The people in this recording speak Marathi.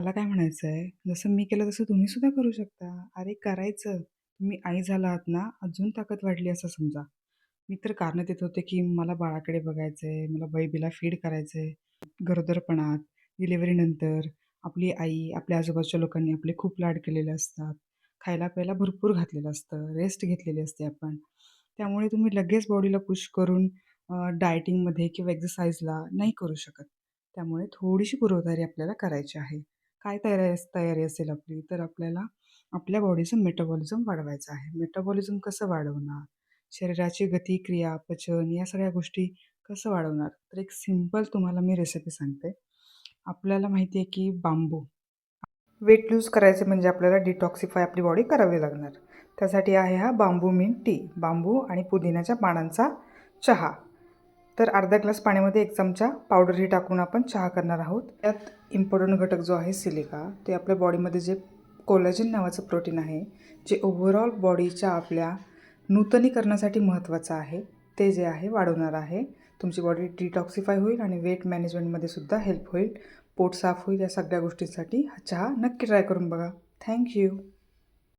मला काय म्हणायचं आहे, जसं मी केलं तसं तुम्ही सुद्धा करू शकता. अरे करायचं. तुम्ही आई झाला आहात ना, अजून ताकद वाढली असं समजा. मी तर कारणं देत होते, की मला बाळाकडे बघायचंय, मला बेबीला फीड करायचंय. गरोदरपणात, डिलिव्हरीनंतर आपली आई, आपल्या आजूबाजूच्या लोकांनी आपले खूप लाड केलेले असतात. खायला-प्यायला भरपूर घातलेलं असतं, रेस्ट घेतलेली असते आपण. त्यामुळे तुम्ही लगेच बॉडीला पुश करून डायटिंगमध्ये किंवा एक्सरसाइजला नाही करू शकत. त्यामुळे थोडीशी पूर्वतयारी आपल्याला करायची आहे. काय तयारी असेल आपली, तर आपल्याला आपल्या बॉडीचं मेटाबॉलिझम वाढवायचं आहे. मेटाबॉलिझम कसं वाढवणार? शरीराची गती, क्रिया, पचन या सगळ्या गोष्टी कसं वाढवणार? तर एक सिंपल तुम्हाला मी रेसिपी सांगते. आपल्याला माहिती आहे की बांबू वेट लूज करायचे म्हणजे आपल्याला डिटॉक्सिफाय आपली बॉडी करावी लागणार. त्यासाठी आहे हा बांबू मिंट टी. बांबू आणि पुदिन्याच्या पानांचा चहा. तर अर्धा ग्लास पाण्यामध्ये 1 चमचा पावडरही टाकून आपण चहा करणार आहोत. त्यात इम्पॉर्टंट घटक जो आहे सिलिका, ते आपल्या बॉडीमध्ये जे कोलॅजिन नावाचं प्रोटीन आहे, जे ओव्हरऑल बॉडीच्या आपल्या नूतनीकरणासाठी महत्त्वाचं आहे, ते जे आहे वाढवणार आहे. तुमची बॉडी डिटॉक्सिफाय होईल आणि वेट मॅनेजमेंटमध्ये सुद्धा हेल्प होईल. पोट साफ होईल. या सगळ्या गोष्टींसाठी हा चहा नक्की ट्राय करून बघा. Thank you.